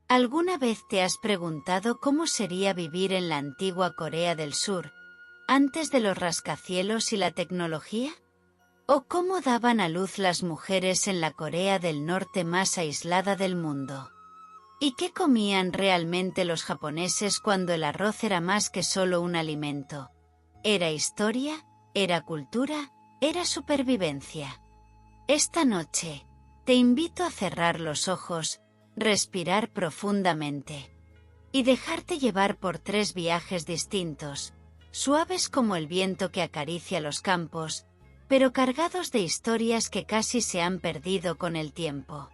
¿Alguna vez te has preguntado cómo sería vivir en la antigua Corea del Sur, antes de los rascacielos y la tecnología? ¿O cómo daban a luz las mujeres en la Corea del Norte más aislada del mundo? ¿Y qué comían realmente los japoneses cuando el arroz era más que solo un alimento? ¿Era historia? ¿Era cultura? ¿Era supervivencia? Esta noche, te invito a cerrar los ojos, respirar profundamente y dejarte llevar por 3 viajes distintos, suaves como el viento que acaricia los campos, pero cargados de historias que casi se han perdido con el tiempo.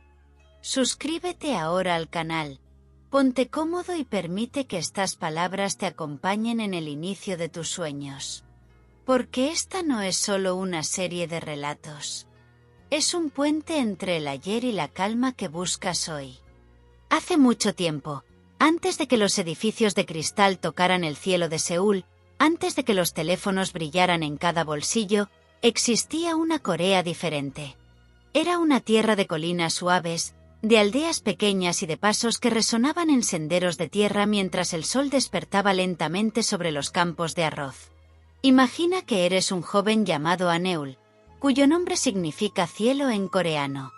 Suscríbete ahora al canal, ponte cómodo y permite que estas palabras te acompañen en el inicio de tus sueños. Porque esta no es solo una serie de relatos. Es un puente entre el ayer y la calma que buscas hoy. Hace mucho tiempo, antes de que los edificios de cristal tocaran el cielo de Seúl, antes de que los teléfonos brillaran en cada bolsillo, existía una Corea diferente. Era una tierra de colinas suaves, de aldeas pequeñas y de pasos que resonaban en senderos de tierra mientras el sol despertaba lentamente sobre los campos de arroz. Imagina que eres un joven llamado Aneul, cuyo nombre significa cielo en coreano.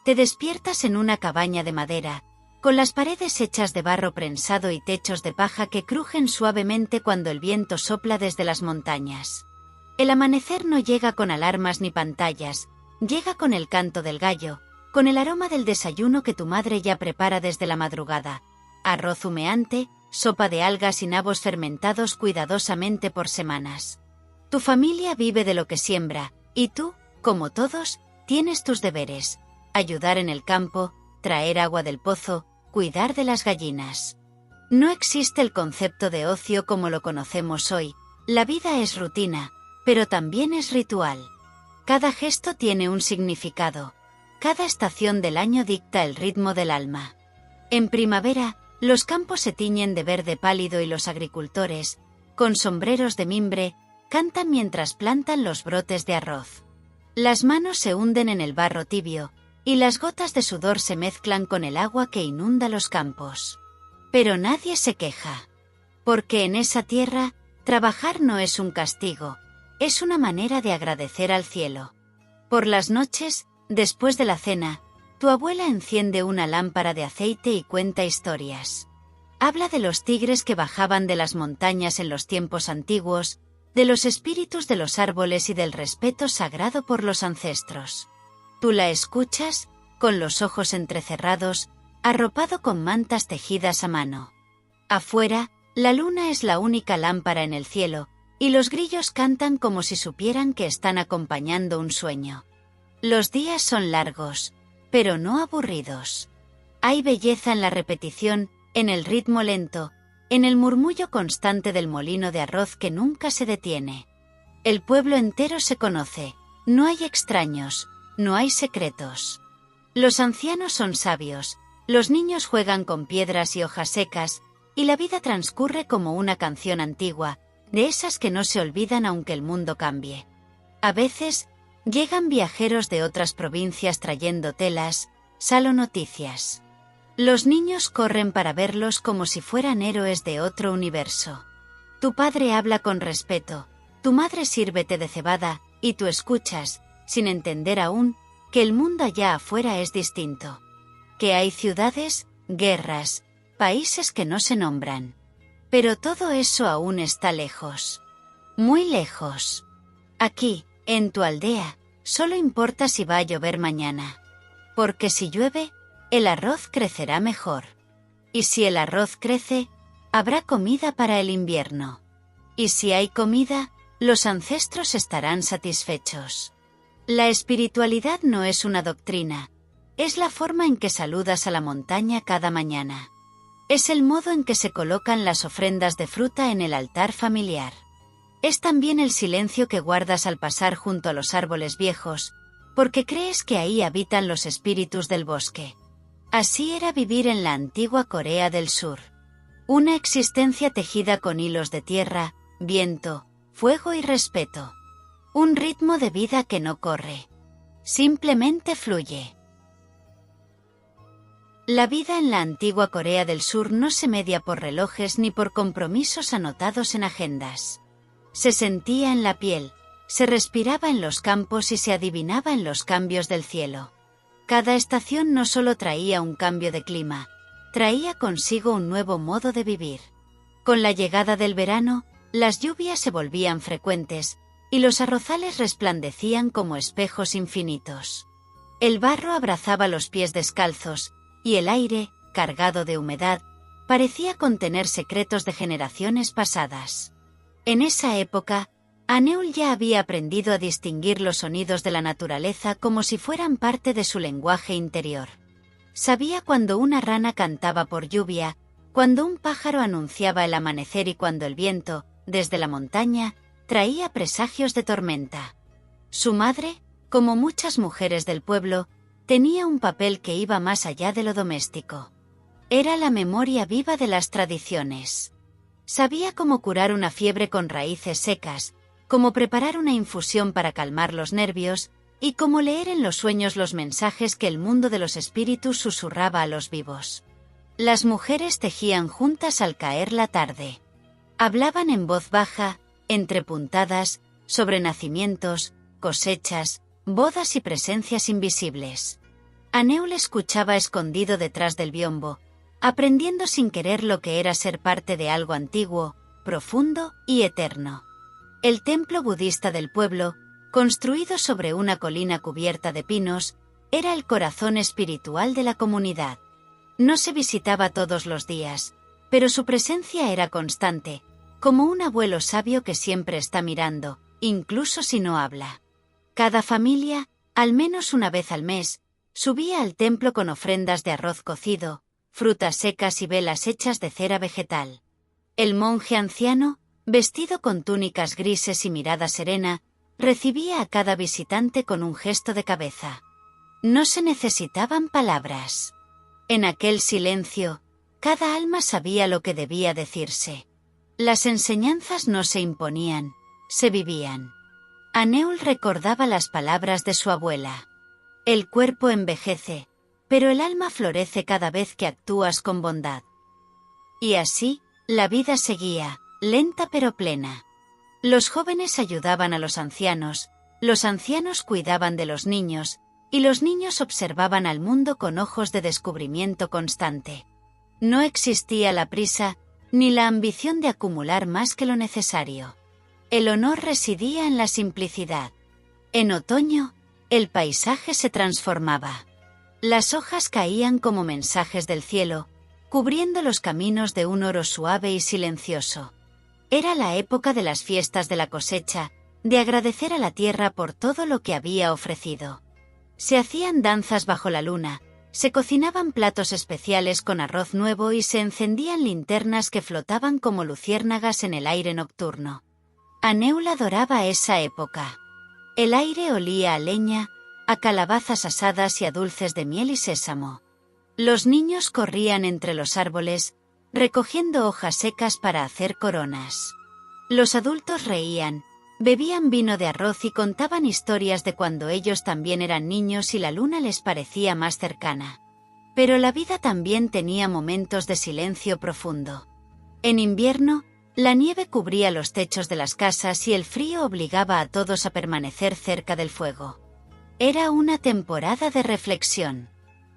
Te despiertas en una cabaña de madera, con las paredes hechas de barro prensado y techos de paja que crujen suavemente cuando el viento sopla desde las montañas. El amanecer no llega con alarmas ni pantallas, llega con el canto del gallo, con el aroma del desayuno que tu madre ya prepara desde la madrugada. Arroz humeante, sopa de algas y nabos fermentados cuidadosamente por semanas. Tu familia vive de lo que siembra, y tú, como todos, tienes tus deberes: ayudar en el campo, traer agua del pozo, cuidar de las gallinas. No existe el concepto de ocio como lo conocemos hoy. La vida es rutina, pero también es ritual. Cada gesto tiene un significado. Cada estación del año dicta el ritmo del alma. En primavera, los campos se tiñen de verde pálido y los agricultores, con sombreros de mimbre, cantan mientras plantan los brotes de arroz. Las manos se hunden en el barro tibio, y las gotas de sudor se mezclan con el agua que inunda los campos. Pero nadie se queja. Porque en esa tierra, trabajar no es un castigo, es una manera de agradecer al cielo. Por las noches, después de la cena, tu abuela enciende una lámpara de aceite y cuenta historias. Habla de los tigres que bajaban de las montañas en los tiempos antiguos, de los espíritus de los árboles y del respeto sagrado por los ancestros. Tú la escuchas, con los ojos entrecerrados, arropado con mantas tejidas a mano. Afuera, la luna es la única lámpara en el cielo, y los grillos cantan como si supieran que están acompañando un sueño. Los días son largos, pero no aburridos. Hay belleza en la repetición, en el ritmo lento, en el murmullo constante del molino de arroz que nunca se detiene. El pueblo entero se conoce, no hay extraños, no hay secretos. Los ancianos son sabios, los niños juegan con piedras y hojas secas, y la vida transcurre como una canción antigua, de esas que no se olvidan aunque el mundo cambie. A veces, llegan viajeros de otras provincias trayendo telas, sal o noticias. Los niños corren para verlos como si fueran héroes de otro universo. Tu padre habla con respeto, tu madre sirve té de cebada, y tú escuchas, sin entender aún, que el mundo allá afuera es distinto. Que hay ciudades, guerras, países que no se nombran. Pero todo eso aún está lejos. Muy lejos. Aquí, en tu aldea, solo importa si va a llover mañana. Porque si llueve, el arroz crecerá mejor. Y si el arroz crece, habrá comida para el invierno. Y si hay comida, los ancestros estarán satisfechos. La espiritualidad no es una doctrina, es la forma en que saludas a la montaña cada mañana. Es el modo en que se colocan las ofrendas de fruta en el altar familiar. Es también el silencio que guardas al pasar junto a los árboles viejos, porque crees que ahí habitan los espíritus del bosque. Así era vivir en la antigua Corea del Sur. Una existencia tejida con hilos de tierra, viento, fuego y respeto. Un ritmo de vida que no corre. Simplemente fluye. La vida en la antigua Corea del Sur no se media por relojes ni por compromisos anotados en agendas. Se sentía en la piel, se respiraba en los campos y se adivinaba en los cambios del cielo. Cada estación no solo traía un cambio de clima, traía consigo un nuevo modo de vivir. Con la llegada del verano, las lluvias se volvían frecuentes, y los arrozales resplandecían como espejos infinitos. El barro abrazaba los pies descalzos, y el aire, cargado de humedad, parecía contener secretos de generaciones pasadas. En esa época, Aneul ya había aprendido a distinguir los sonidos de la naturaleza como si fueran parte de su lenguaje interior. Sabía cuando una rana cantaba por lluvia, cuando un pájaro anunciaba el amanecer y cuando el viento, desde la montaña, traía presagios de tormenta. Su madre, como muchas mujeres del pueblo, tenía un papel que iba más allá de lo doméstico. Era la memoria viva de las tradiciones. Sabía cómo curar una fiebre con raíces secas, cómo preparar una infusión para calmar los nervios, y cómo leer en los sueños los mensajes que el mundo de los espíritus susurraba a los vivos. Las mujeres tejían juntas al caer la tarde. Hablaban en voz baja, entre puntadas, sobre nacimientos, cosechas, bodas y presencias invisibles. Aneul escuchaba escondido detrás del biombo, aprendiendo sin querer lo que era ser parte de algo antiguo, profundo y eterno. El templo budista del pueblo, construido sobre una colina cubierta de pinos, era el corazón espiritual de la comunidad. No se visitaba todos los días, pero su presencia era constante, como un abuelo sabio que siempre está mirando, incluso si no habla. Cada familia, al menos una vez al mes, subía al templo con ofrendas de arroz cocido, frutas secas y velas hechas de cera vegetal. El monje anciano, vestido con túnicas grises y mirada serena, recibía a cada visitante con un gesto de cabeza. No se necesitaban palabras. En aquel silencio, cada alma sabía lo que debía decirse. Las enseñanzas no se imponían, se vivían. Aneul recordaba las palabras de su abuela. El cuerpo envejece, pero el alma florece cada vez que actúas con bondad. Y así, la vida seguía, lenta pero plena. Los jóvenes ayudaban a los ancianos cuidaban de los niños, y los niños observaban al mundo con ojos de descubrimiento constante. No existía la prisa, ni la ambición de acumular más que lo necesario. El honor residía en la simplicidad. En otoño, el paisaje se transformaba. Las hojas caían como mensajes del cielo, cubriendo los caminos de un oro suave y silencioso. Era la época de las fiestas de la cosecha, de agradecer a la tierra por todo lo que había ofrecido. Se hacían danzas bajo la luna, se cocinaban platos especiales con arroz nuevo y se encendían linternas que flotaban como luciérnagas en el aire nocturno. Aneul adoraba esa época. El aire olía a leña, a calabazas asadas y a dulces de miel y sésamo. Los niños corrían entre los árboles, recogiendo hojas secas para hacer coronas. Los adultos reían, bebían vino de arroz y contaban historias de cuando ellos también eran niños y la luna les parecía más cercana. Pero la vida también tenía momentos de silencio profundo. En invierno, la nieve cubría los techos de las casas y el frío obligaba a todos a permanecer cerca del fuego. Era una temporada de reflexión.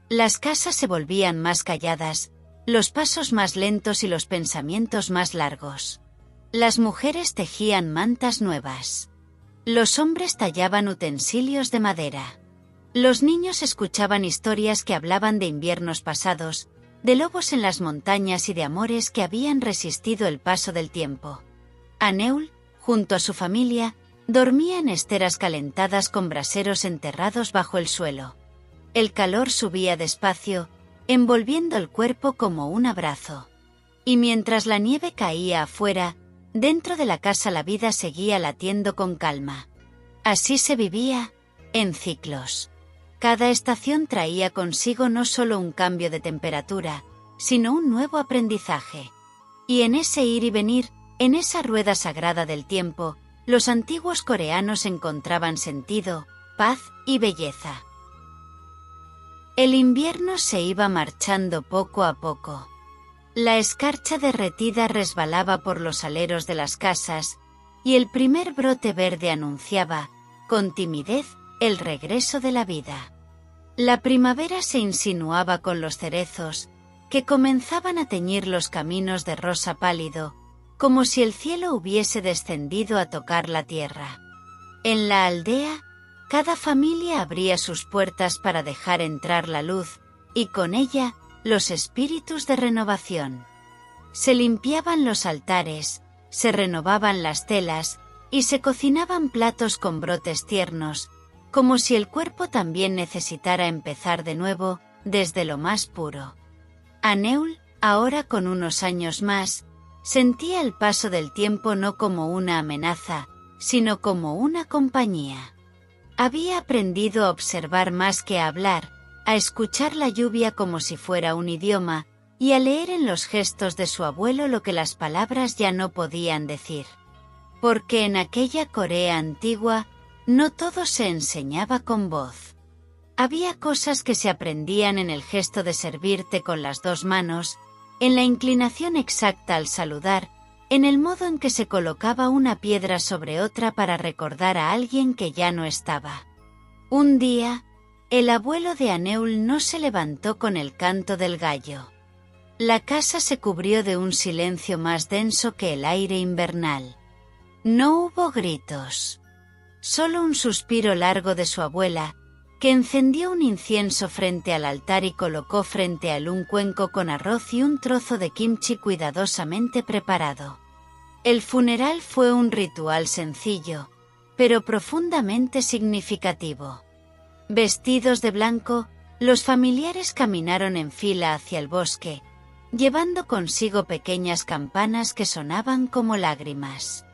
Las casas se volvían más calladas, los pasos más lentos y los pensamientos más largos. Las mujeres tejían mantas nuevas. Los hombres tallaban utensilios de madera. Los niños escuchaban historias que hablaban de inviernos pasados, de lobos en las montañas y de amores que habían resistido el paso del tiempo. Aneul, junto a su familia, dormía en esteras calentadas con braseros enterrados bajo el suelo. El calor subía despacio, envolviendo el cuerpo como un abrazo. Y mientras la nieve caía afuera, dentro de la casa la vida seguía latiendo con calma. Así se vivía, en ciclos. Cada estación traía consigo no solo un cambio de temperatura, sino un nuevo aprendizaje. Y en ese ir y venir, en esa rueda sagrada del tiempo, los antiguos coreanos encontraban sentido, paz y belleza. El invierno se iba marchando poco a poco. La escarcha derretida resbalaba por los aleros de las casas, y el primer brote verde anunciaba, con timidez, el regreso de la vida. La primavera se insinuaba con los cerezos, que comenzaban a teñir los caminos de rosa pálido, como si el cielo hubiese descendido a tocar la tierra. En la aldea, cada familia abría sus puertas para dejar entrar la luz, y con ella, los espíritus de renovación. Se limpiaban los altares, se renovaban las telas, y se cocinaban platos con brotes tiernos, como si el cuerpo también necesitara empezar de nuevo, desde lo más puro. Aneul, ahora con unos años más, sentía el paso del tiempo no como una amenaza, sino como una compañía. Había aprendido a observar más que a hablar, a escuchar la lluvia como si fuera un idioma, y a leer en los gestos de su abuelo lo que las palabras ya no podían decir. Porque en aquella Corea antigua, no todo se enseñaba con voz. Había cosas que se aprendían en el gesto de servirte con las dos manos, en la inclinación exacta al saludar, en el modo en que se colocaba una piedra sobre otra para recordar a alguien que ya no estaba. Un día, el abuelo de Aneul no se levantó con el canto del gallo. La casa se cubrió de un silencio más denso que el aire invernal. No hubo gritos. Solo un suspiro largo de su abuela, que encendió un incienso frente al altar y colocó frente a él un cuenco con arroz y un trozo de kimchi cuidadosamente preparado. El funeral fue un ritual sencillo, pero profundamente significativo. Vestidos de blanco, los familiares caminaron en fila hacia el bosque, llevando consigo pequeñas campanas que sonaban como lágrimas.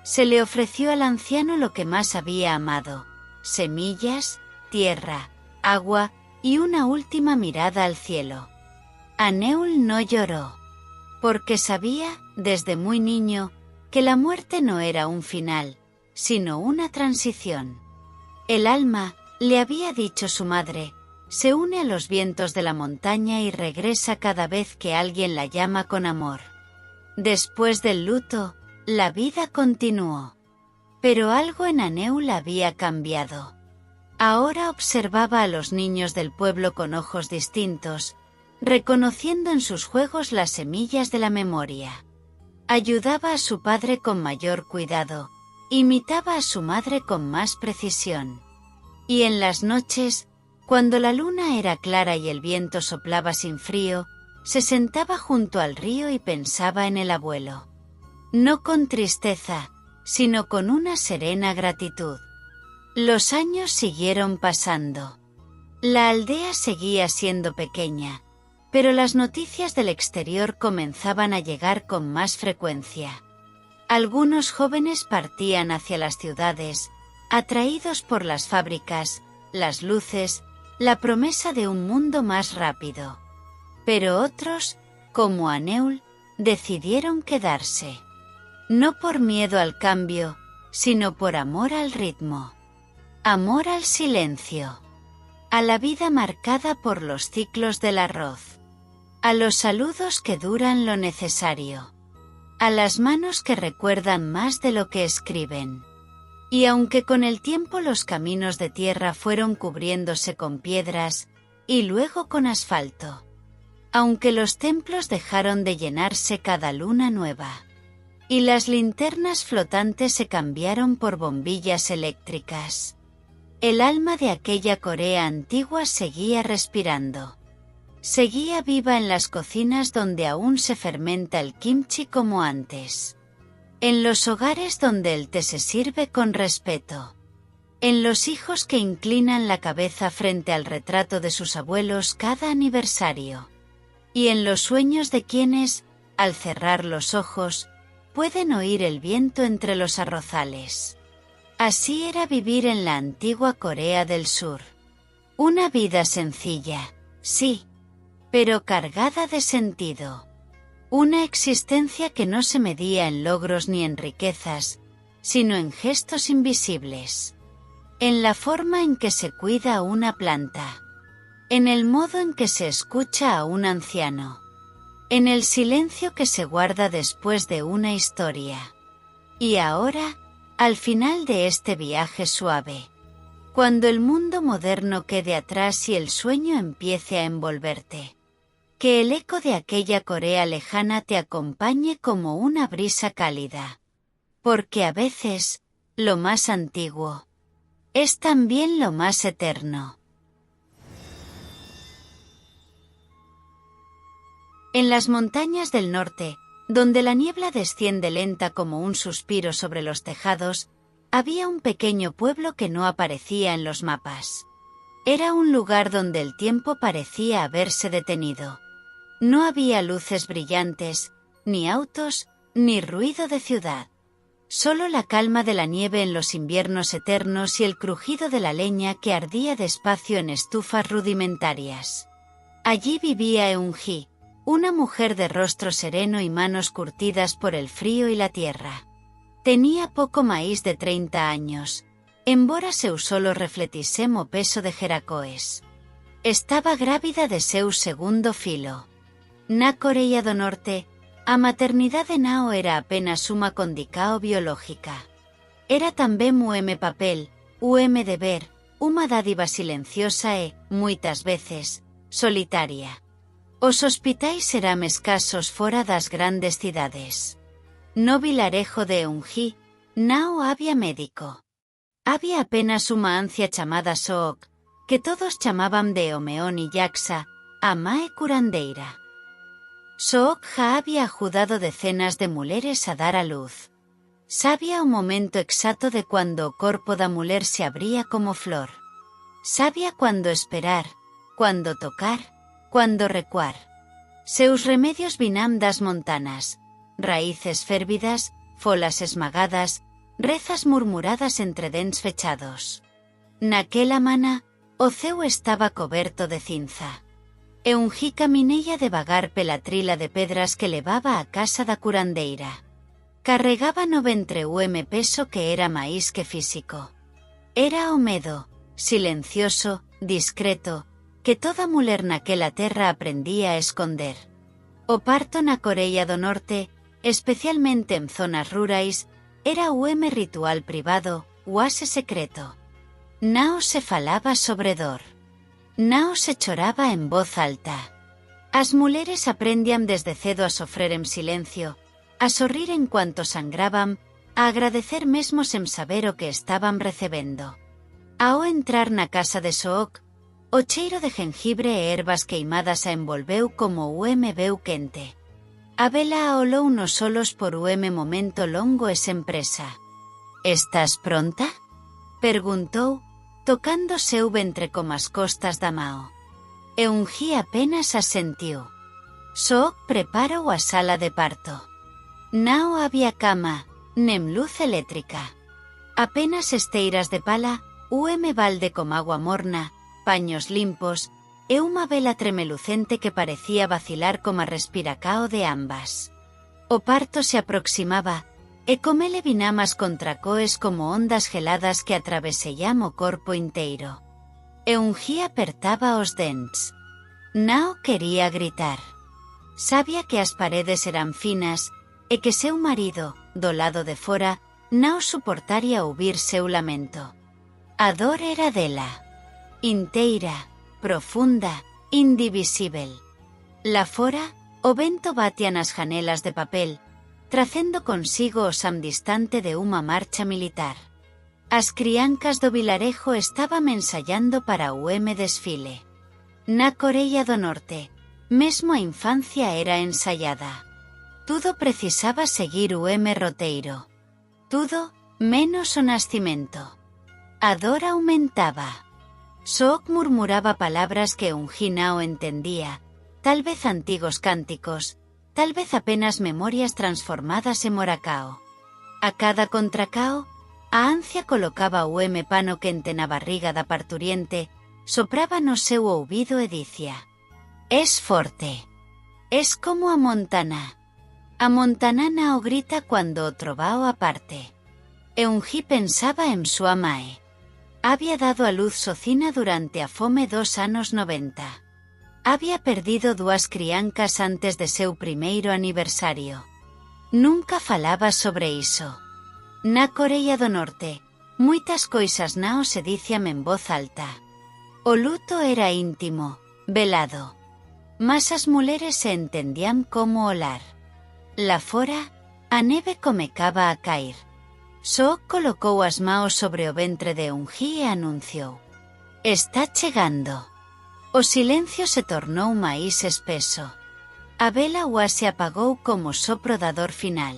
Se le ofreció al anciano lo que más había amado: semillas, tierra, agua y una última mirada al cielo. Aneul no lloró, porque sabía, desde muy niño, que la muerte no era un final, sino una transición. El alma, le había dicho su madre, se une a los vientos de la montaña y regresa cada vez que alguien la llama con amor. Después del luto, la vida continuó. Pero algo en Aneul había cambiado. Ahora observaba a los niños del pueblo con ojos distintos, reconociendo en sus juegos las semillas de la memoria. Ayudaba a su padre con mayor cuidado, imitaba a su madre con más precisión. Y en las noches, cuando la luna era clara y el viento soplaba sin frío, se sentaba junto al río y pensaba en el abuelo. No con tristeza, sino con una serena gratitud. Los años siguieron pasando. La aldea seguía siendo pequeña, pero las noticias del exterior comenzaban a llegar con más frecuencia. Algunos jóvenes partían hacia las ciudades, atraídos por las fábricas, las luces, la promesa de un mundo más rápido. Pero otros, como Aneul, decidieron quedarse. No por miedo al cambio, sino por amor al ritmo. Amor al silencio. A la vida marcada por los ciclos del arroz. A los saludos que duran lo necesario. A las manos que recuerdan más de lo que escriben. Y aunque con el tiempo los caminos de tierra fueron cubriéndose con piedras, y luego con asfalto. Aunque los templos dejaron de llenarse cada luna nueva. Y las linternas flotantes se cambiaron por bombillas eléctricas. El alma de aquella Corea antigua seguía respirando. Seguía viva en las cocinas donde aún se fermenta el kimchi como antes. En los hogares donde el té se sirve con respeto. En los hijos que inclinan la cabeza frente al retrato de sus abuelos cada aniversario. Y en los sueños de quienes, al cerrar los ojos, pueden oír el viento entre los arrozales. Así era vivir en la antigua Corea del Sur. Una vida sencilla, sí, pero cargada de sentido. Una existencia que no se medía en logros ni en riquezas, sino en gestos invisibles. En la forma en que se cuida una planta. en el modo en que se escucha a un anciano, en el silencio que se guarda después de una historia. Y ahora, al final de este viaje suave, cuando el mundo moderno quede atrás y el sueño empiece a envolverte, que el eco de aquella Corea lejana te acompañe como una brisa cálida. Porque a veces, lo más antiguo es también lo más eterno. En las montañas del norte, donde la niebla desciende lenta como un suspiro sobre los tejados, había un pequeño pueblo que no aparecía en los mapas. Era un lugar donde el tiempo parecía haberse detenido. No había luces brillantes, ni autos, ni ruido de ciudad. Solo la calma de la nieve en los inviernos eternos y el crujido de la leña que ardía despacio en estufas rudimentarias. Allí vivía Eun-hee, una mujer de rostro sereno y manos curtidas por el frío y la tierra. Tenía poco máis de 30 años, embora seu solo refletisemo peso de Jeracoes. Estaba grávida de seu segundo filo. Na Corea do Norte, a maternidade Nao era apenas uma condicao biológica. Era tamén papel, deber, uma dádiva silenciosa e, muitas veces, solitaria. Os hospitais eran escasos fora das grandes cidades. No vilarejo de Eun-hee, Nao había médico. Había apenas uma ancia chamada Sook, que todos chamaban de Omeón y Yaksa, a mae curandeira. Sook ja había ajudado decenas de muleres a dar a luz. Sabía o momento exacto de cuando o corpo da muller se abría como flor. Sabía cuándo esperar, cuándo tocar, cuándo recuar. Seus remedios vinam das montanas, raíces férvidas, folas esmagadas, rezas murmuradas entre dents fechados. Naquela mana, o ceu estaba coberto de cinza. Eun-hee caminella devagar pela trila de pedras que levaba a casa da curandeira. Carregaba no ventre peso que era máis que físico. Era o medo, silencioso, discreto, que toda muller naquela terra aprendía a esconder. O parto na Corea do Norte, especialmente en zonas rurais, era ritual privado, oase secreto. Nao se falaba sobre dor. Nao se choraba en voz alta. As muleres aprendían desde cedo a sofrer en silencio, a sorrir en cuanto sangraban, a agradecer mesmo sen saber o que estaban recebendo. Ao entrar na casa de Sook, o cheiro de gengibre e ervas queimadas a envolveu como veu quente. A vela aolou nos solos por momento longo e sen presa. «Estás pronta?», perguntou, tocando seu ventre como as costas da mao. Eun-hee apenas asentiu. Sook preparou a sala de parto. Nao había cama, nem luz eléctrica. Apenas esteiras de pala, balde con agua morna, paños limpos, e unha vela tremelucente que parecía vacilar como a respiracao de ambas. O parto se aproximaba, e comele vinamas contracoes como ondas geladas que atraveseiam o corpo inteiro. Eun-hee apertaba os dents. Nao quería gritar. Sabía que as paredes eran finas, e que seu marido, do lado de fora, Nao suportaría ouvir seu lamento. A dor era dela. Inteira, profunda, indivisível. La fora, o vento batia nas janelas de papel, tracendo consigo o sam distante de unha marcha militar. As criancas do vilarejo estaban ensayando para o desfile. Na Corea do Norte, mesmo a infancia era ensayada. Tudo precisaba seguir o roteiro. Tudo, menos o nascimento. A dor aumentaba. Sook murmuraba palabras que Eun-hee Nao entendía, tal vez antigos cánticos, tal vez apenas memorias transformadas en moracao. A cada contracao, a ancia colocaba o pano quente na barriga da parturiente, sopraba no seu ouvido e dicía: «Es forte. Es como a Montana». A Montana Nao grita cuando o trovao aparte. Eun-hee pensaba en súa mae. Había dado a luz Socina durante a fome 2 anos 90. Había perdido 2 criancas antes de seu primeiro aniversario. Nunca falaba sobre iso. Na Corea do Norte, muitas coisas nao se dician en voz alta. O luto era íntimo, velado. Mas as muleres se entendían como o lar. La fora, a neve comecaba a cair. Soo colocou as maos sobre o ventre de Eun-hee e anunciou: «Está chegando». O silencio se tornou máis espeso. A vela ua se apagou como sopro da dor final.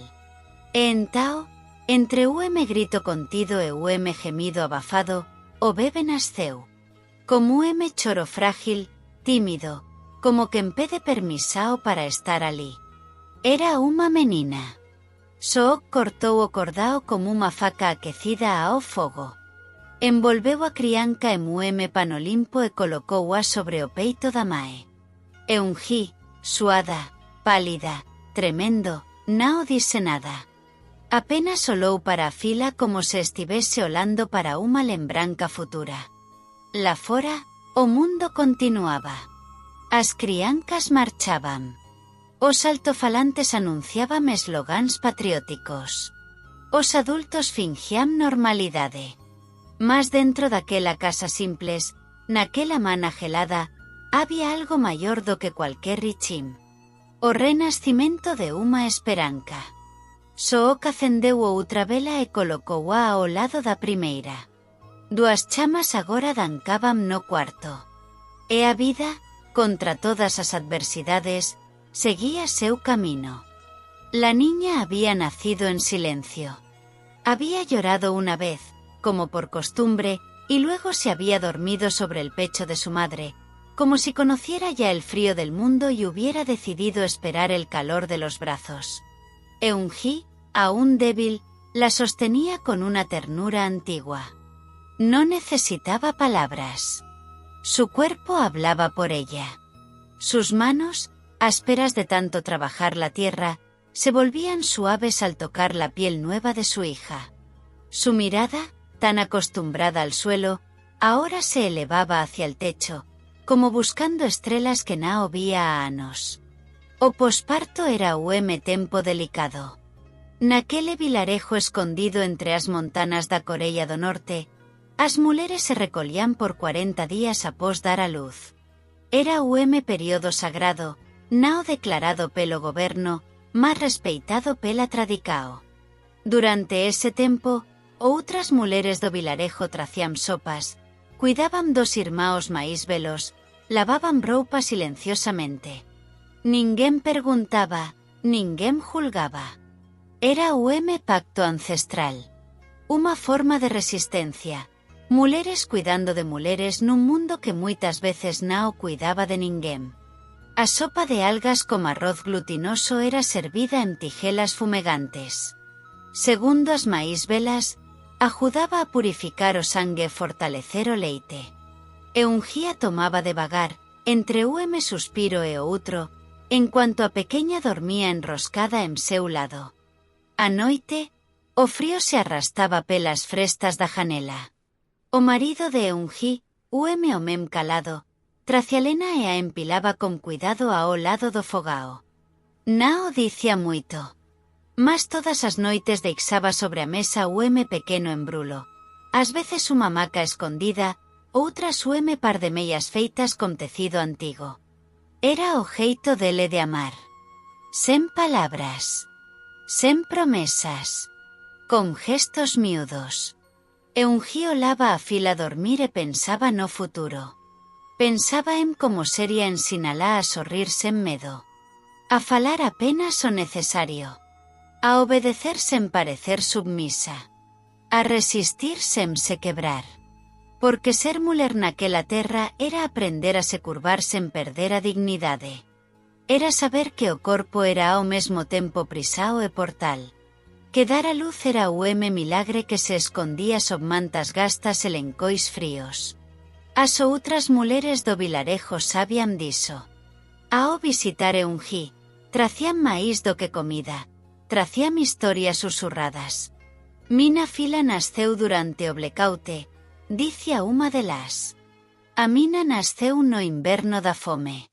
E entao, entre o grito contido e o gemido abafado, o bebe nasceu. Como choro frágil, tímido, como quen pede permisao para estar ali. Era unha menina. Soo cortou o cordao como unha faca aquecida ao fogo. Envolveu a crianca en pano limpo e colocou-a sobre o peito da mae. Eun-hee, suada, pálida, tremendo, nao dise nada. Apenas olou para a fila como se estivese olando para unha lembranca futura. La fora, o mundo continuaba. As criancas marchaban. Os altofalantes anunciaban eslogans patrióticos. Os adultos fingían normalidade. Mas dentro daquela casa simples, naquela mana gelada, había algo maior do que cualquer richim. O renascimento de unha esperanca. Soo acendeu outra vela e colocouá ao lado da primeira. 2 chamas agora dancaban no cuarto. E a vida, contra todas as adversidades, seguía seu camino. La niña había nacido en silencio. Había llorado una vez, como por costumbre, y luego se había dormido sobre el pecho de su madre, como si conociera ya el frío del mundo y hubiera decidido esperar el calor de los brazos. Eun-hee, aún débil, la sostenía con una ternura antigua. No necesitaba palabras. Su cuerpo hablaba por ella. Sus manos, ásperas de tanto trabajar la tierra, se volvían suaves al tocar la piel nueva de su hija. Su mirada, tan acostumbrada al suelo, ahora se elevaba hacia el techo, como buscando estrellas que nao vía a anos. O posparto era tempo delicado. Naquele vilarejo escondido entre as montanas da Corea do Norte, as muleres se recolían por 40 días após dar a luz. Era período sagrado, nao declarado pelo goberno, mas respeitado pela tradicao. Durante ese tempo, outras muleres do vilarejo tracían sopas, cuidaban dos irmáos máis velos, lavaban roupa silenciosamente. Ninguén perguntaba, ninguén julgaba. Era pacto ancestral. Unha forma de resistencia. Muleres cuidando de muleres nun mundo que moitas veces nao cuidaba de ninguén. A sopa de algas con arroz glutinoso era servida en tijelas fumegantes. Segundo as máis velas, ajudaba a purificar o sangue e fortalecer o leite. Eun-hee tomaba devagar, entre suspiro e outro, en cuanto a pequeña dormía enroscada en seu lado. A noite, o frío se arrastaba pelas frestas da janela. O marido de Eun-hee, o mem calado, tracia lena e a empilaba con cuidado ao lado do fogao. Nao dicía moito. Mas todas as noites deixaba sobre a mesa o pequeno embrulo. Ás veces unha maca escondida, outras o par de meias feitas con tecido antigo. Era o jeito dele de amar. Sen palabras. Sen promesas. Con gestos miúdos. Eun-hee olaba a fila dormir e pensaba no futuro. Pensaba en como sería ensinalá a sorrir sen medo. A falar apenas o necesario. A obedecer sen parecer submisa. A resistir sen se quebrar. Porque ser muller naquela terra era aprender a se curvar sen perder a dignidade. Era saber que o corpo era ao mesmo tempo prisao e portal. Que dar a luz era o milagre que se escondía sob mantas gastas e lencois fríos. As outras muleres do vilarejo sabían diso. Ao visitar Eun-hee, tracían maíz do que comida, tracían historias susurradas. Mina fila nasceu durante o blackout, dice a uma delas. A mina nasceu no inverno da fome.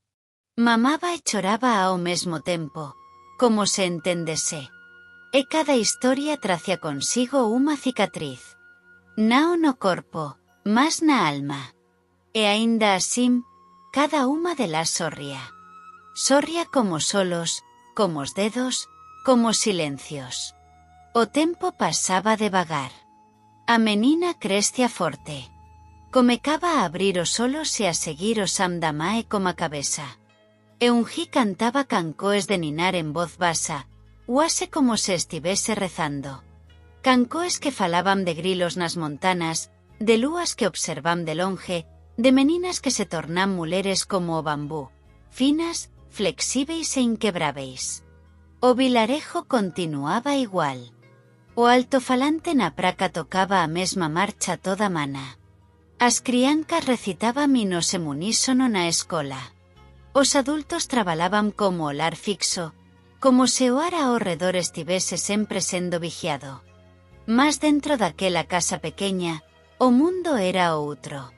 Mamaba e choraba ao mesmo tempo, como se entendese. E cada historia tracia consigo unha cicatriz. Nao no corpo, mas na alma. E aínda así, cada uma delas sorría. Sorría como solos, como os dedos, como silencios. O tempo pasaba devagar. A menina crescia forte. Comecaba a abrir os olos e a seguir o Sam da mae como a cabeza. Eungi cantaba cancoes de ninar en voz basa, uase como se estivese rezando. Cancoes que falaban de grilos nas montanas, de lúas que observam de longe, de meninas que se tornan muleres como o bambú, finas, flexíveis e inquebráveis. O vilarejo continuaba igual. O altofalante na praca tocaba a mesma marcha toda mana. As criancas recitaban hinos en unísono na escola. Os adultos trabalaban como o lar fixo, como se o ar ao redor estivese sempre sendo vigiado. Mas dentro daquela casa pequeña, o mundo era outro.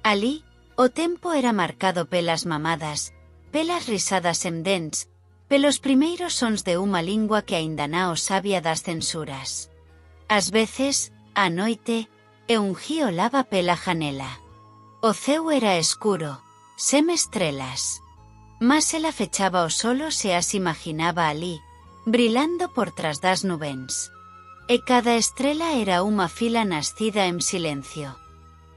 Alí, o tempo era marcado pelas mamadas, pelas risadas en dents, pelos primeiros sons de unha lingua que aínda non sabía das censuras. Ás veces, á noite, Eungi olaba pela janela. O ceu era escuro, sen estrelas. Mas ela fechaba os olos e as imaginaba alí, brilando por tras das nubens. E cada estrela era unha fila nascida en silencio.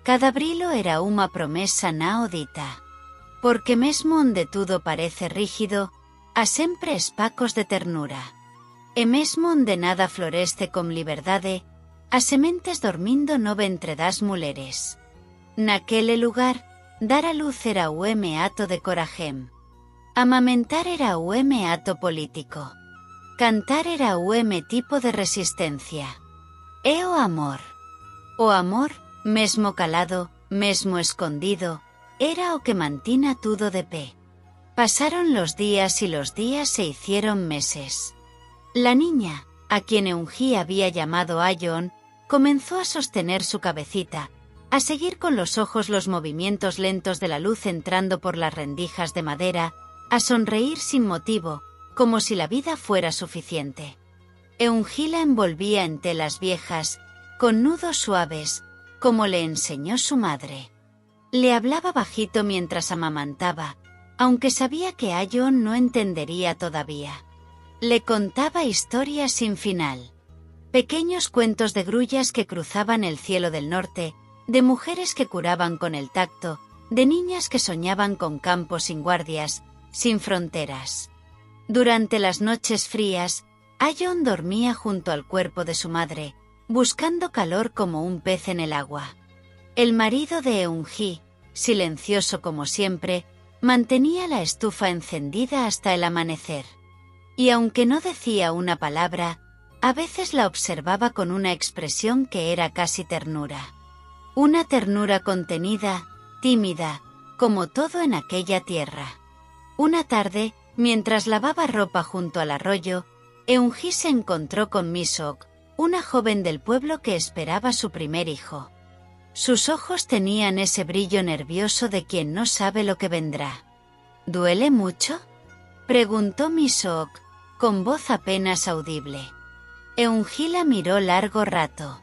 Cada brilo era unha promesa nao dita. Porque mesmo onde tudo parece rígido, há sempre espacos de ternura. E mesmo onde nada floreste con liberdade, as sementes dormindo no ventre das muleres. Naquele lugar, dar a luz era o ato de coragem. Amamentar era o ato político. Cantar era o tipo de resistencia. E o amor. O amor, mesmo calado, mesmo escondido, era o que mantina tudo de pé. Pasaron los días y los días se hicieron meses. La niña, a quien Eungi había llamado Ayon, comenzó a sostener su cabecita, a seguir con los ojos los movimientos lentos de la luz entrando por las rendijas de madera, a sonreír sin motivo, como si la vida fuera suficiente. Eungi la envolvía en telas viejas, con nudos suaves, como le enseñó su madre. Le hablaba bajito mientras amamantaba, aunque sabía que Ayon no entendería todavía. Le contaba historias sin final. Pequeños cuentos de grullas que cruzaban el cielo del norte, de mujeres que curaban con el tacto, de niñas que soñaban con campos sin guardias, sin fronteras. Durante las noches frías, Ayon dormía junto al cuerpo de su madre, buscando calor como un pez en el agua. El marido de Eungi, silencioso como siempre, mantenía la estufa encendida hasta el amanecer. Y aunque no decía una palabra, a veces la observaba con una expresión que era casi ternura. Una ternura contenida, tímida, como todo en aquella tierra. Una tarde, mientras lavaba ropa junto al arroyo, Eungi se encontró con Misok, una joven del pueblo que esperaba su primer hijo. Sus ojos tenían ese brillo nervioso de quien no sabe lo que vendrá. ¿Duele mucho?, preguntó Misok, con voz apenas audible. Eungi la miró largo rato.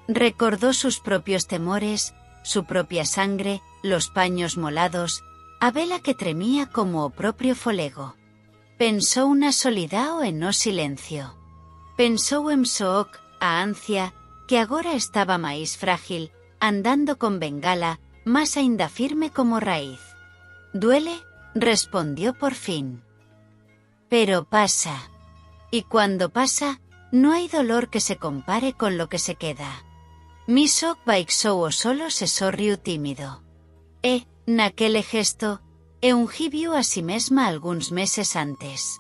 Recordó sus propios temores, su propia sangre, los paños molados, a vela que tremía como o propio folego. Pensou na solidao e no silencio. Pensou en Sook, a ancia, que agora estaba máis frágil, andando con bengala, más aínda firme como raíz. «Duele», respondió por fin. «Pero pasa. Y cuando pasa, no hay dolor que se compare con lo que se queda». Misok baixou os olos e sorriu tímido. Naquele gesto, Eungi viu a si mesma algúns meses antes.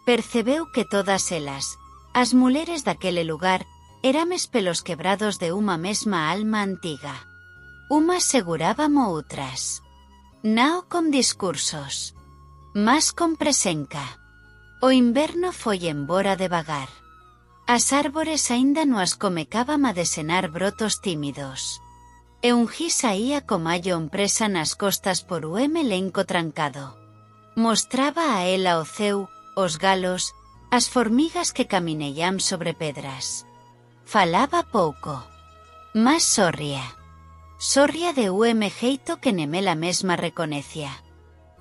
Percebeu que todas elas, as muleres daquele lugar, erames pelos quebrados de unha mesma alma antiga. Umas seguraban outras. Nao con discursos. Mas con presenca. O inverno foi embora devagar. As árbores aínda no as comecábam a desenar brotos tímidos. Eungi saía comallo presa nas costas por elenco trancado. Mostraba a ela o ceu, os galos, as formigas que caminellam sobre pedras. Falaba pouco. Mas sorría. Sorría de jeito que nemela mesma reconecia.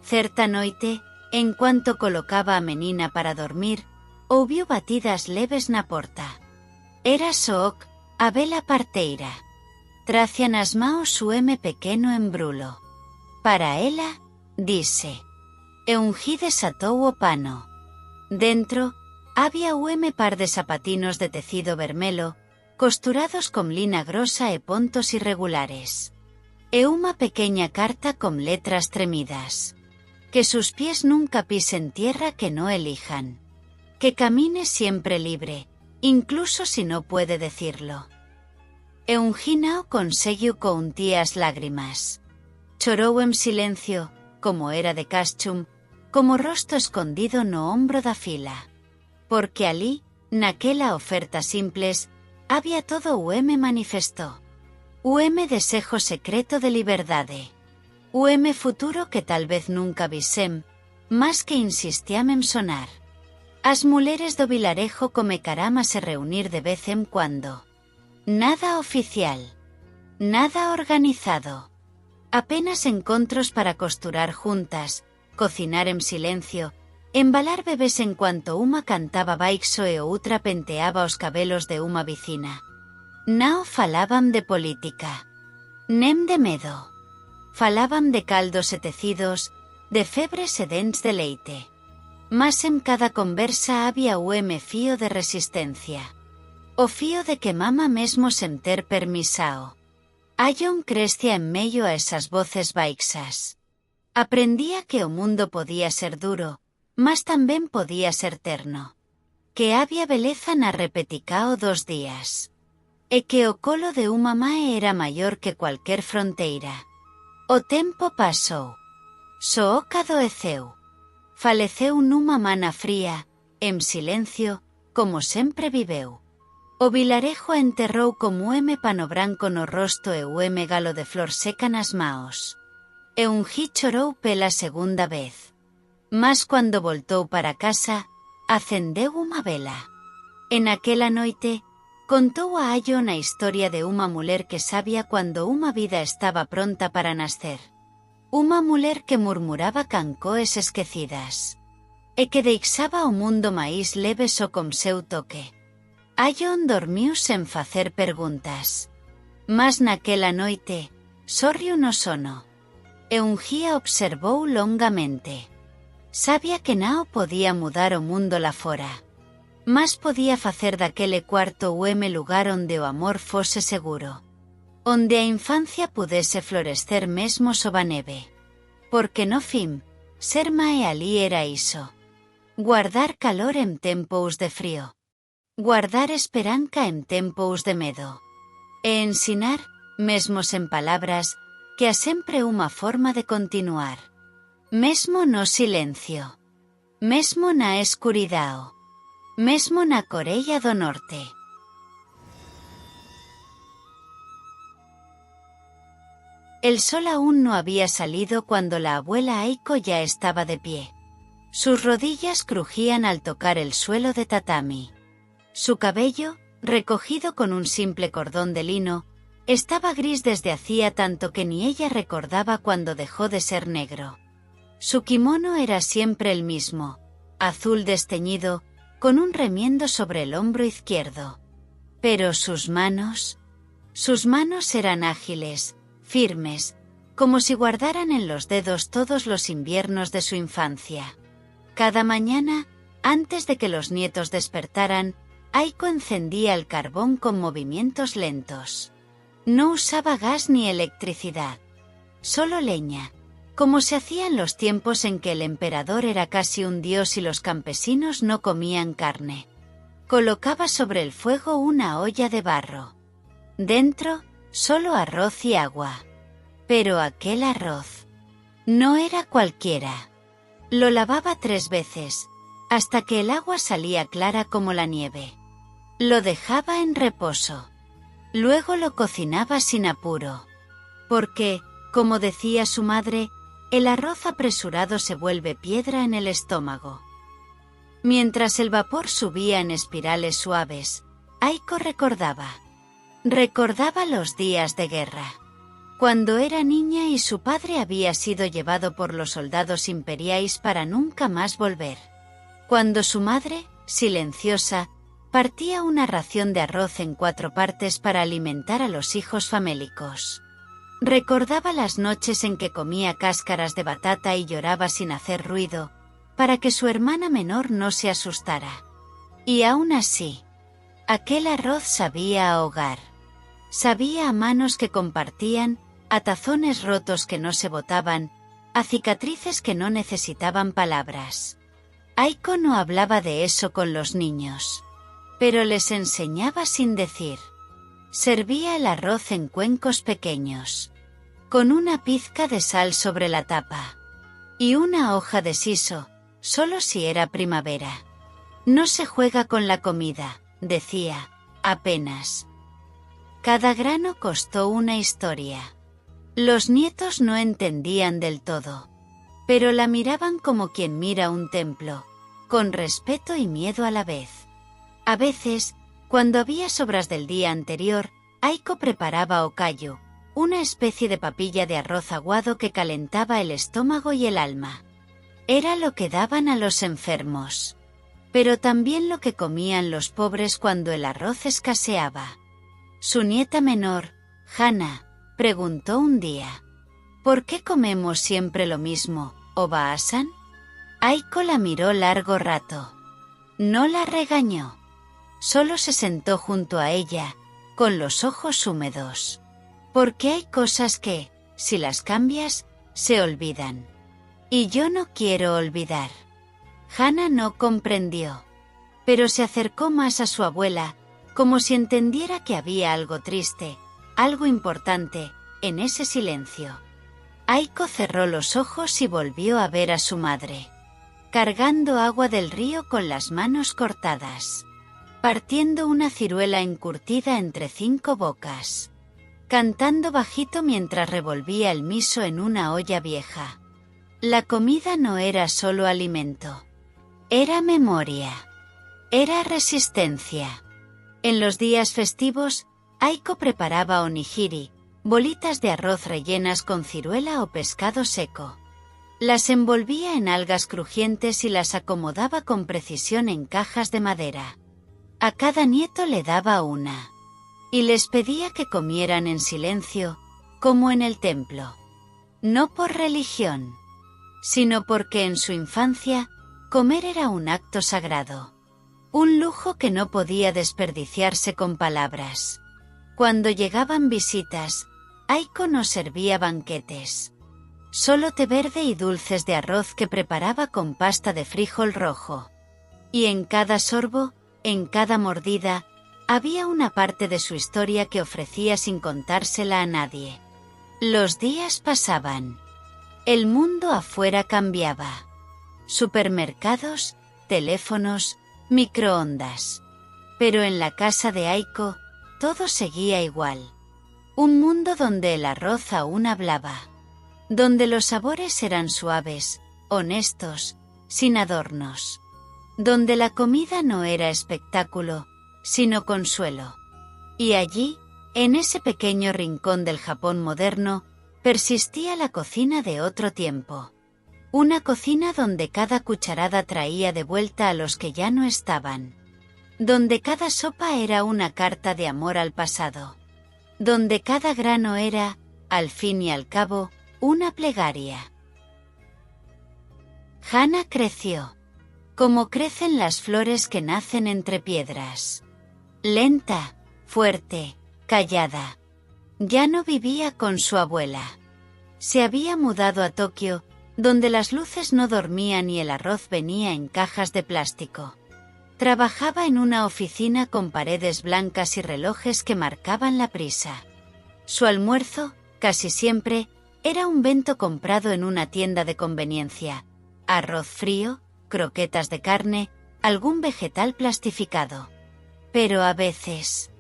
Certa noite, en cuanto colocaba a menina para dormir, ouviu batidas leves na porta. Era Sook, a vela parteira. Tracia nas maos pequeno embrulo. Para ela, dise. Eungi desatou o pano. Dentro, había par de zapatinos de tecido vermelo, costurados con lina grosa e pontos irregulares. E unha pequeña carta con letras tremidas. Que sus pies nunca pisen tierra que no elijan. Que camine siempre libre, incluso si no puede decirlo. Eungi nao conseguiu countir as lágrimas. Chorou en silencio, como era de cachum, como rosto escondido no hombro da fila. Porque alí, naquela oferta simples, había todo manifestó. Desejo secreto de liberdade. Futuro que tal vez nunca visem, mas que insistiam en sonar. As muleres do vilarejo comecarán a se reunir de vez en cuando. Nada oficial. Nada organizado. Apenas encontros para costurar juntas, cocinar en silencio, embalar bebés en cuanto uma cantaba baixo e outra penteaba os cabelos de uma vicina. Nao falaban de política. Nem de medo. Falaban de caldos e tecidos, de febres e dents de leite. Mas en cada conversa había fío de resistencia. O fío de que mama mesmo sen ter permisao. Ayon crescia en medio a esas voces baixas. Aprendía que o mundo podía ser duro, mas tamén podía ser terno. Que había beleza na repeticao dos días. E que o colo de unha mae era maior que cualquier fronteira. O tempo pasou. Sook adoeceu. Faleceu nunha mana fría, en silencio, como sempre viveu. O vilarejo enterrou como pano branco no rosto e galo de flor seca nas maos. Eungi chorou pela segunda vez. Mas cuando voltou para casa, acendeu unha vela. En aquela noite, contou a Ayon a historia de unha muller que sabía cuando unha vida estaba pronta para nascer. Unha muller que murmuraba cancoes esquecidas. E que deixaba o mundo máis leve só con seu toque. Ayon dormiu sen facer perguntas. Mas naquela noite, sorriu no sono. Eungi observou longamente. Sabía que nao podía mudar o mundo lá fora. Mas podía facer daquele cuarto lugar onde o amor fose seguro. Onde a infancia pudese florescer mesmo sob a neve. Porque no fin, ser mae alí era iso. Guardar calor en tempos de frío. Guardar esperanza en tempos de medo. E ensinar, mesmo sen palabras, que há sempre unha forma de continuar. Mesmo no silencio. Mesmo na escuridao. Mesmo na Corea do Norte. El sol aún no había salido cuando la abuela Aiko ya estaba de pie. Sus rodillas crujían al tocar el suelo de tatami. Su cabello, recogido con un simple cordón de lino, estaba gris desde hacía tanto que ni ella recordaba cuando dejó de ser negro. Su kimono era siempre el mismo, azul desteñido, con un remiendo sobre el hombro izquierdo. Pero sus manos eran ágiles, firmes, como si guardaran en los dedos todos los inviernos de su infancia. Cada mañana, antes de que los nietos despertaran, Aiko encendía el carbón con movimientos lentos. No usaba gas ni electricidad. Solo leña, como se hacía en los tiempos en que el emperador era casi un dios y los campesinos no comían carne. Colocaba sobre el fuego una olla de barro. Dentro, solo arroz y agua. Pero aquel arroz no era cualquiera. Lo lavaba 3 veces, hasta que el agua salía clara como la nieve. Lo dejaba en reposo. Luego lo cocinaba sin apuro. Porque, como decía su madre, el arroz apresurado se vuelve piedra en el estómago. Mientras el vapor subía en espirales suaves, Aiko recordaba los días de guerra. Cuando era niña y su padre había sido llevado por los soldados imperiais para nunca más volver. Cuando su madre, silenciosa, partía una ración de arroz en 4 partes para alimentar a los hijos famélicos. Recordaba las noches en que comía cáscaras de batata y lloraba sin hacer ruido, para que su hermana menor no se asustara. Y aún así, aquel arroz sabía a hogar. Sabía a manos que compartían, a tazones rotos que no se botaban, a cicatrices que no necesitaban palabras. Aiko no hablaba de eso con los niños, pero les enseñaba sin decir. Servía el arroz en cuencos pequeños, con una pizca de sal sobre la tapa, y una hoja de siso, solo si era primavera. No se juega con la comida, decía, apenas. Cada grano costó una historia. Los nietos no entendían del todo, pero la miraban como quien mira un templo, con respeto y miedo a la vez. A veces, cuando había sobras del día anterior, Aiko preparaba okayu, una especie de papilla de arroz aguado que calentaba el estómago y el alma. Era lo que daban a los enfermos, pero también lo que comían los pobres cuando el arroz escaseaba. Su nieta menor, Hana, preguntó un día: ¿por qué comemos siempre lo mismo, Oba-san? Aiko la miró largo rato. No la regañó. Solo se sentó junto a ella, con los ojos húmedos. Porque hay cosas que, si las cambias, se olvidan. Y yo no quiero olvidar. Hana no comprendió, pero se acercó más a su abuela, como si entendiera que había algo triste, algo importante, en ese silencio. Aiko cerró los ojos y volvió a ver a su madre, cargando agua del río con las manos cortadas, partiendo una ciruela encurtida entre 5 bocas, cantando bajito mientras revolvía el miso en una olla vieja. La comida no era solo alimento. Era memoria. Era resistencia. En los días festivos, Aiko preparaba onigiri, bolitas de arroz rellenas con ciruela o pescado seco. Las envolvía en algas crujientes y las acomodaba con precisión en cajas de madera. A cada nieto le daba una. Y les pedía que comieran en silencio, como en el templo. No por religión, sino porque en su infancia, comer era un acto sagrado. Un lujo que no podía desperdiciarse con palabras. Cuando llegaban visitas, Aiko nos servía banquetes. Solo té verde y dulces de arroz que preparaba con pasta de frijol rojo. Y en cada sorbo, en cada mordida, había una parte de su historia que ofrecía sin contársela a nadie. Los días pasaban. El mundo afuera cambiaba. Supermercados, teléfonos, microondas. Pero en la casa de Aiko, todo seguía igual. Un mundo donde el arroz aún hablaba. Donde los sabores eran suaves, honestos, sin adornos. Donde la comida no era espectáculo, sino consuelo. Y allí, en ese pequeño rincón del Japón moderno, persistía la cocina de otro tiempo. Una cocina donde cada cucharada traía de vuelta a los que ya no estaban. Donde cada sopa era una carta de amor al pasado. Donde cada grano era, al fin y al cabo, una plegaria. Hana creció. Como crecen las flores que nacen entre piedras. Lenta, fuerte, callada. Ya no vivía con su abuela. Se había mudado a Tokio, donde las luces no dormían y el arroz venía en cajas de plástico. Trabajaba en una oficina con paredes blancas y relojes que marcaban la prisa. Su almuerzo, casi siempre, era un bento comprado en una tienda de conveniencia. Arroz frío, croquetas de carne, algún vegetal plastificado. Pero a veces,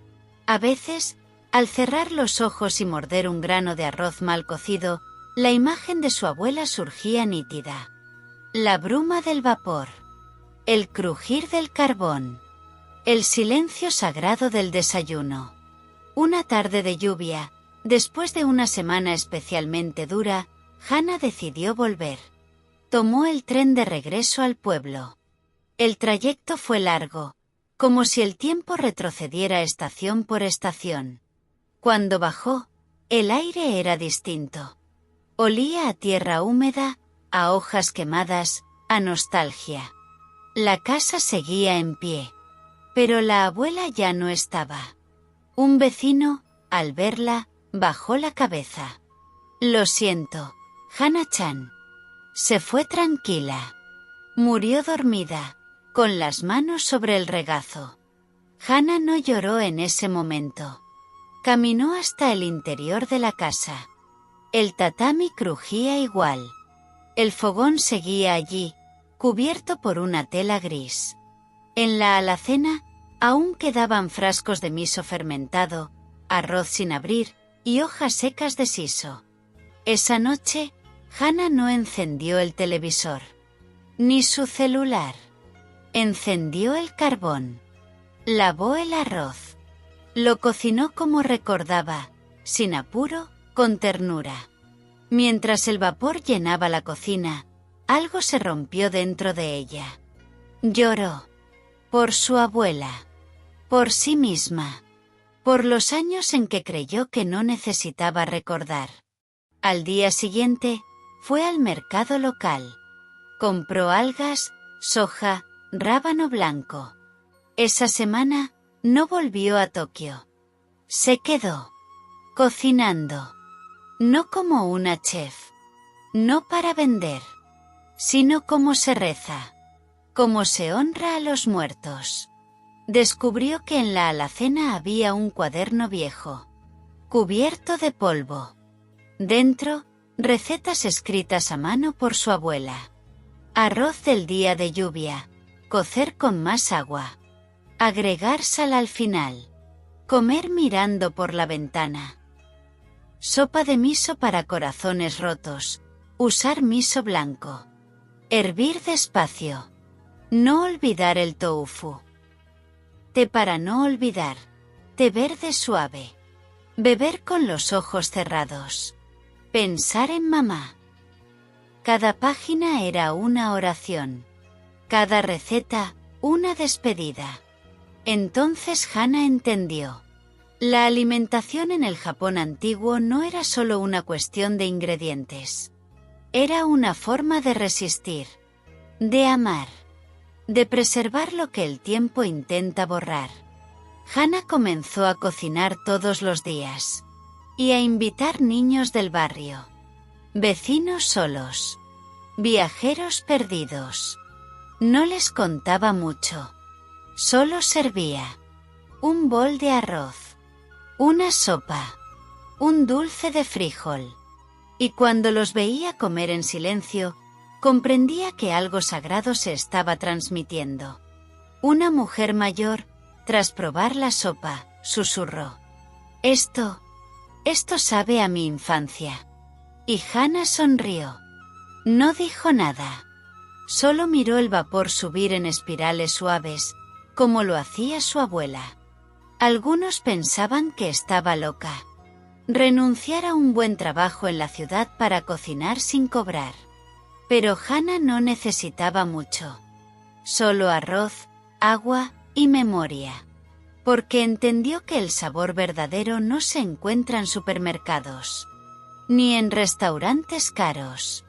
Al cerrar los ojos y morder un grano de arroz mal cocido, la imagen de su abuela surgía nítida. La bruma del vapor. El crujir del carbón. El silencio sagrado del desayuno. Una tarde de lluvia, después de una semana especialmente dura, Hannah decidió volver. Tomó el tren de regreso al pueblo. El trayecto fue largo, como si el tiempo retrocediera estación por estación. Cuando bajó, el aire era distinto. Olía a tierra húmeda, a hojas quemadas, a nostalgia. La casa seguía en pie. Pero la abuela ya no estaba. Un vecino, al verla, bajó la cabeza. Lo siento, Hannah-chan. Se fue tranquila. Murió dormida, con las manos sobre el regazo. Hannah no lloró en ese momento. Caminó hasta el interior de la casa. El tatami crujía igual. El fogón seguía allí, cubierto por una tela gris. En la alacena, aún quedaban frascos de miso fermentado, arroz sin abrir y hojas secas de siso. Esa noche, Hannah no encendió el televisor, ni su celular. Encendió el carbón. Lavó el arroz. Lo cocinó como recordaba, sin apuro, con ternura. Mientras el vapor llenaba la cocina, algo se rompió dentro de ella. Lloró. Por su abuela. Por sí misma. Por los años en que creyó que no necesitaba recordar. Al día siguiente, fue al mercado local. Compró algas, soja, rábano blanco. Esa semana, no volvió a Tokio. Se quedó cocinando. No como una chef. No para vender. Sino como se reza. Como se honra a los muertos. Descubrió que en la alacena había un cuaderno viejo, cubierto de polvo. Dentro, recetas escritas a mano por su abuela. Arroz del día de lluvia, cocer con más agua. Agregar sal al final. Comer mirando por la ventana. Sopa de miso para corazones rotos. Usar miso blanco. Hervir despacio. No olvidar el tofu. Té para no olvidar. Té verde suave. Beber con los ojos cerrados. Pensar en mamá. Cada página era una oración. Cada receta, una despedida. Entonces Hannah entendió. La alimentación en el Japón antiguo no era solo una cuestión de ingredientes. Era una forma de resistir. De amar. De preservar lo que el tiempo intenta borrar. Hannah comenzó a cocinar todos los días. Y a invitar niños del barrio. Vecinos solos. Viajeros perdidos. No les contaba mucho. Solo servía. Un bol de arroz. Una sopa. Un dulce de frijol. Y cuando los veía comer en silencio, comprendía que algo sagrado se estaba transmitiendo. Una mujer mayor, tras probar la sopa, susurró. Esto sabe a mi infancia. Y Hannah sonrió. No dijo nada. Solo miró el vapor subir en espirales suaves, como lo hacía su abuela. Algunos pensaban que estaba loca. Renunciar a un buen trabajo en la ciudad para cocinar sin cobrar. Pero Hannah no necesitaba mucho. Solo arroz, agua y memoria. Porque entendió que el sabor verdadero no se encuentra en supermercados. Ni en restaurantes caros.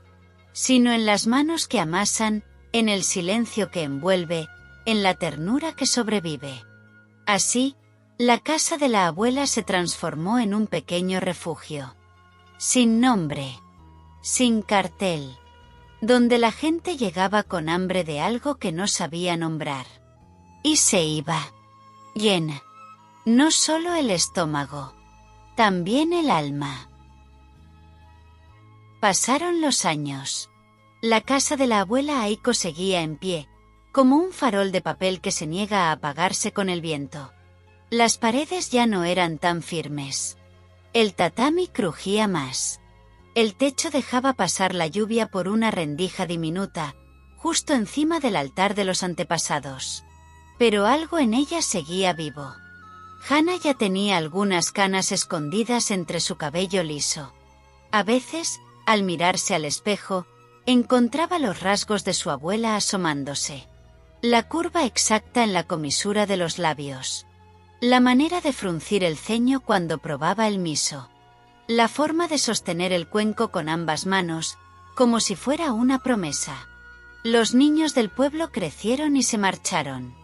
Sino en las manos que amasan, en el silencio que envuelve, en la ternura que sobrevive. Así, la casa de la abuela se transformó en un pequeño refugio. Sin nombre. Sin cartel. Donde la gente llegaba con hambre de algo que no sabía nombrar. Y se iba. Llena. No solo el estómago. También el alma. Pasaron los años. La casa de la abuela Aiko seguía en pie, como un farol de papel que se niega a apagarse con el viento. Las paredes ya no eran tan firmes. El tatami crujía más. El techo dejaba pasar la lluvia por una rendija diminuta, justo encima del altar de los antepasados. Pero algo en ella seguía vivo. Hana ya tenía algunas canas escondidas entre su cabello liso. A veces, al mirarse al espejo, encontraba los rasgos de su abuela asomándose. La curva exacta en la comisura de los labios. La manera de fruncir el ceño cuando probaba el miso. La forma de sostener el cuenco con ambas manos, como si fuera una promesa. Los niños del pueblo crecieron y se marcharon.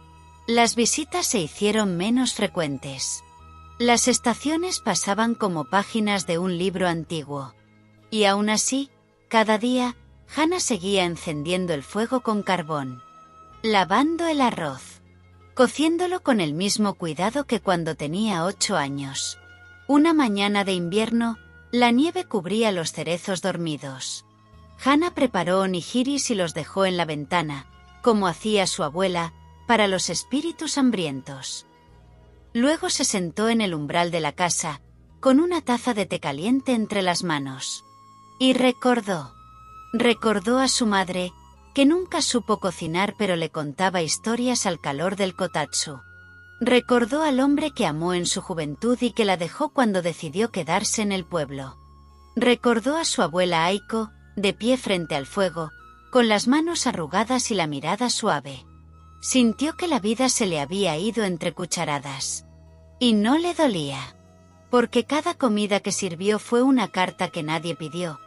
Las visitas se hicieron menos frecuentes. Las estaciones pasaban como páginas de un libro antiguo. Y aún así, cada día, Hana seguía encendiendo el fuego con carbón. Lavando el arroz. Cociéndolo con el mismo cuidado que cuando tenía 8 años. Una mañana de invierno, la nieve cubría los cerezos dormidos. Hana preparó onigiris y los dejó en la ventana, como hacía su abuela, para los espíritus hambrientos. Luego se sentó en el umbral de la casa, con una taza de té caliente entre las manos. Y recordó a su madre, que nunca supo cocinar pero le contaba historias al calor del kotatsu. Recordó al hombre que amó en su juventud y que la dejó cuando decidió quedarse en el pueblo. Recordó a su abuela Aiko, de pie frente al fuego, con las manos arrugadas y la mirada suave. Sintió que la vida se le había ido entre cucharadas. Y no le dolía. Porque cada comida que sirvió fue una carta que nadie pidió,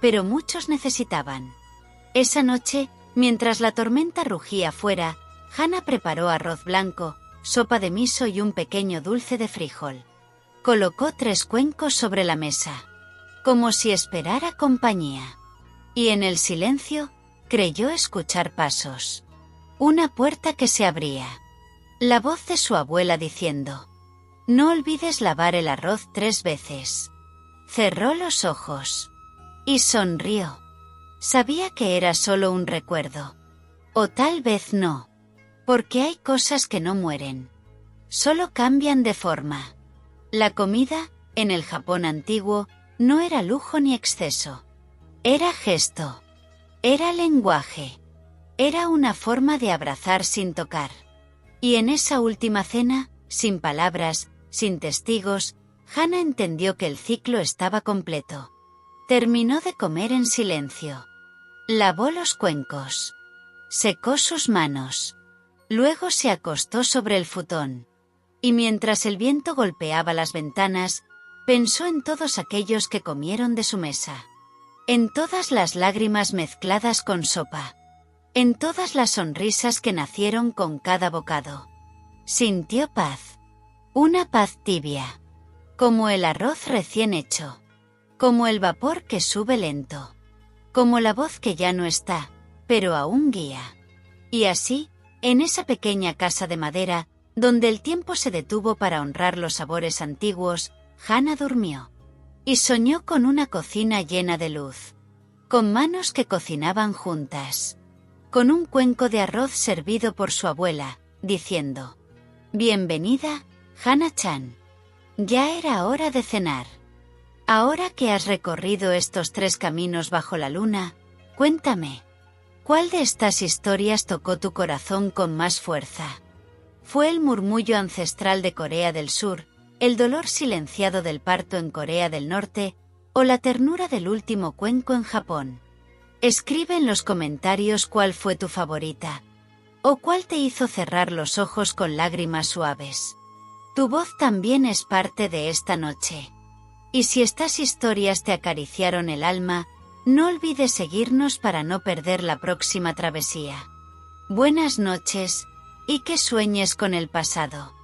pero muchos necesitaban. Esa noche, mientras la tormenta rugía fuera, Hana preparó arroz blanco, sopa de miso y un pequeño dulce de frijol. Colocó 3 cuencos sobre la mesa, como si esperara compañía. Y en el silencio, creyó escuchar pasos. Una puerta que se abría. La voz de su abuela diciendo: «No olvides lavar el arroz 3 veces». Cerró los ojos. Y sonrió. Sabía que era solo un recuerdo. O tal vez no. Porque hay cosas que no mueren. Solo cambian de forma. La comida, en el Japón antiguo, no era lujo ni exceso. Era gesto. Era lenguaje. Era una forma de abrazar sin tocar. Y en esa última cena, sin palabras, sin testigos, Hana entendió que el ciclo estaba completo. Terminó de comer en silencio. Lavó los cuencos. Secó sus manos. Luego se acostó sobre el futón. Y mientras el viento golpeaba las ventanas, pensó en todos aquellos que comieron de su mesa. En todas las lágrimas mezcladas con sopa. En todas las sonrisas que nacieron con cada bocado. Sintió paz. Una paz tibia. Como el arroz recién hecho. Como el vapor que sube lento. Como la voz que ya no está, pero aún guía. Y así, en esa pequeña casa de madera, donde el tiempo se detuvo para honrar los sabores antiguos, Hana durmió. Y soñó con una cocina llena de luz. Con manos que cocinaban juntas. Con un cuenco de arroz servido por su abuela, diciendo: «Bienvenida, Hana-chan. Ya era hora de cenar. Ahora que has recorrido estos 3 caminos bajo la luna, cuéntame, ¿cuál de estas historias tocó tu corazón con más fuerza? ¿Fue el murmullo ancestral de Corea del Sur, el dolor silenciado del parto en Corea del Norte, o la ternura del último cuenco en Japón? Escribe en los comentarios cuál fue tu favorita, o cuál te hizo cerrar los ojos con lágrimas suaves. Tu voz también es parte de esta noche. Y si estas historias te acariciaron el alma, no olvides seguirnos para no perder la próxima travesía. Buenas noches, y que sueñes con el pasado.